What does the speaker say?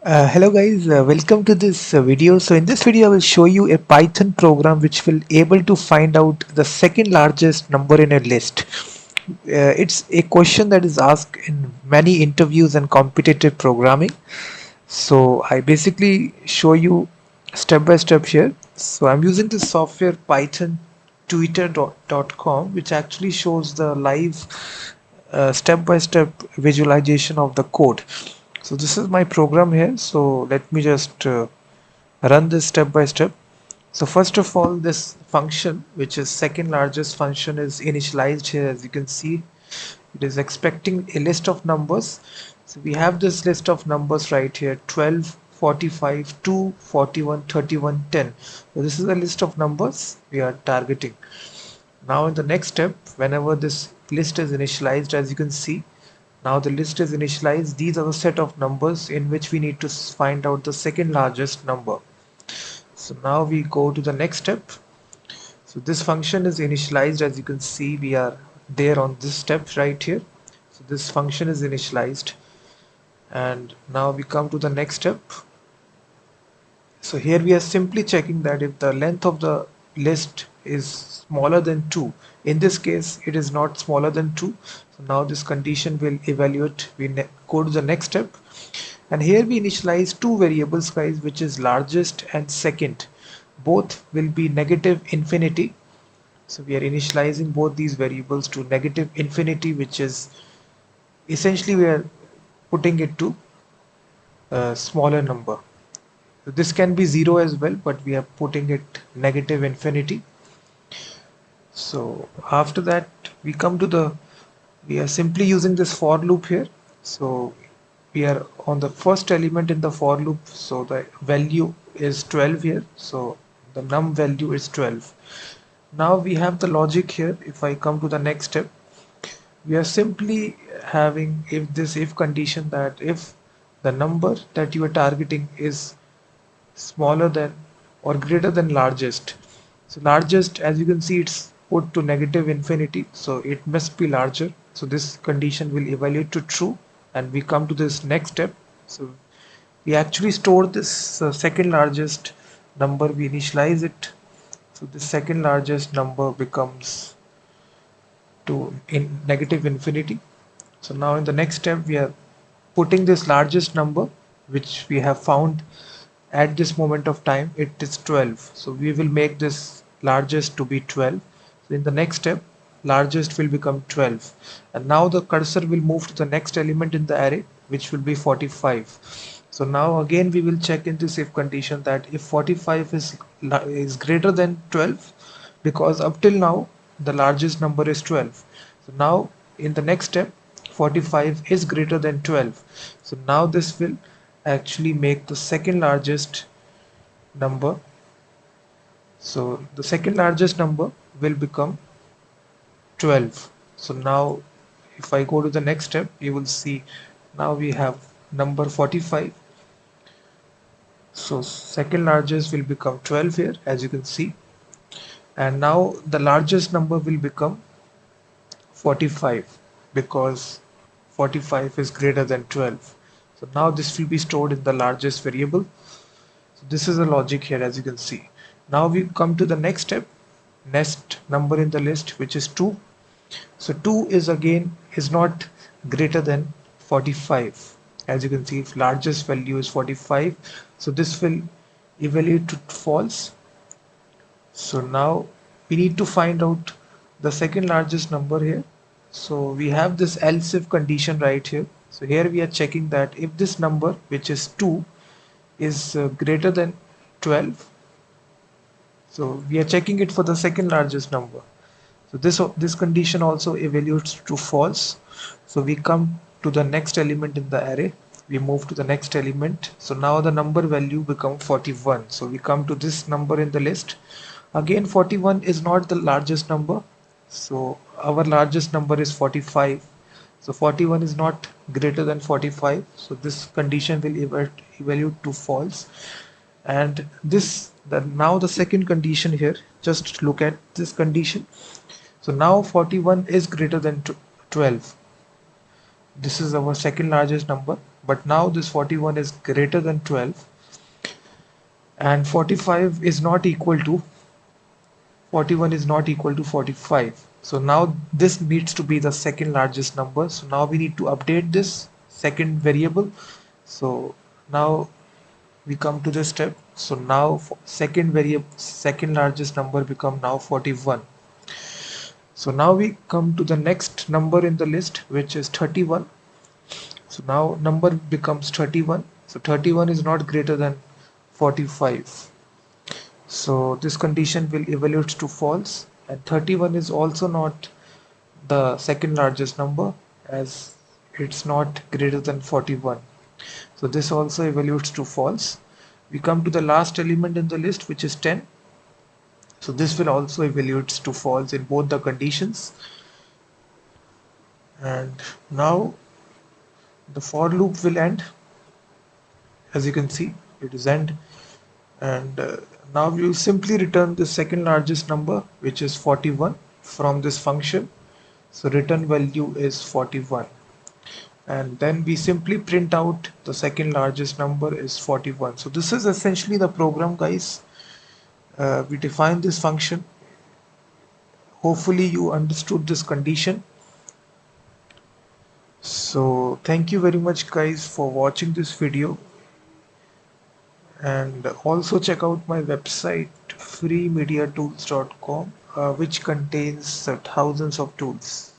Hello guys, welcome to this video. So in this video I will show you a Python program which will able to find out the second largest number in a list. It's a question that is asked in many interviews and competitive programming. So I basically show you step by step here. So I'm using this software Python Twitter.com, which actually shows the live step by step visualization of the code. So this is my program here. So let me just run this step by step. So first of all, this function, which is second largest function, is initialized here. As you can see, it is expecting a list of numbers. So we have this list of numbers right here: 12, 45, 2, 41, 31, 10. So this is a list of numbers we are targeting. Now in the next step, whenever this list is initialized, as you can see, now the list is initialized. These are the set of numbers in which we need to find out the second largest number. So now we go to the next step. So this function is initialized. As you can see, we are there on this step right here. So this function is initialized, and now we come to the next step. So here we are simply checking that if the length of the list is smaller than 2. In this case it is not smaller than 2. So now this condition will evaluate. We go to the next step, and here we initialize two variables guys, which is largest and second. Both will be negative infinity. So we are initializing both these variables to negative infinity, which is essentially we are putting it to a smaller number. So this can be 0 as well, but we are putting it negative infinity. So after that we come to we are simply using this for loop here. So we are on the first element in the for loop. So the value is 12 here. So the num value is 12. Now we have the logic here. If I come to the next step, we are simply having if condition, that if the number that you are targeting is smaller than or greater than largest. So largest, as you can see, it's put to negative infinity, so it must be larger. So this condition will evaluate to true, and we come to this next step. So we actually store this second largest number, we initialize it. So the second largest number becomes to in negative infinity. So now in the next step we are putting this largest number which we have found at this moment of time. It is 12, so we will make this largest to be 12. So in the next step, largest will become 12, and now the cursor will move to the next element in the array, which will be 45. So now again we will check in this if condition, that if 45 is greater than 12, because up till now the largest number is 12. So now in the next step, 45 is greater than 12. So now this will actually make the second largest number. So the second largest number will become 12. So now if I go to the next step, you will see now we have number 45. So second largest will become 12 here, as you can see, and now the largest number will become 45, because 45 is greater than 12. So now this will be stored in the largest variable. So this is the logic here, as you can see. Now we come to the next step, next number in the list, which is 2. So 2 is not greater than 45. As you can see, if largest value is 45, so this will evaluate to false. So now we need to find out the second largest number here. So we have this else if condition right here. So here we are checking that if this number, which is 2, is greater than 12. So we are checking it for the second largest number. So this condition also evaluates to false. So we come to the next element in the array. We move to the next element. So now the number value become 41. So we come to this number in the list. Again, 41 is not the largest number. So our largest number is 45. So 41 is not greater than 45. So this condition will evaluate to false. And now the second condition here, just look at this condition. So now 41 is greater than 12. This is our second largest number. but now this 41 is greater than 12 and 45 is not equal to 41 is not equal to 45. So now this needs to be the second largest number. So now we need to update this second variable. So now we come to this step. So now second variable, second largest number become now 41. So now we come to the next number in the list, which is 31. So now number becomes 31. So 31 is not greater than 45. So this condition will evaluate to false, and 31 is also not the second largest number as it's not greater than 41. So this also evaluates to false. We come to the last element in the list, which is 10. So this will also evaluates to false in both the conditions. And now the for loop will end. As you can see, it is end. And now we will simply return the second largest number, which is 41, from this function. So return value is 41, and then we simply print out the second largest number is 41. So this is essentially the program, guys. We define this function. Hopefully you understood this condition. So thank you very much, guys, for watching this video, and also check out my website freemediatools.com, which contains thousands of tools.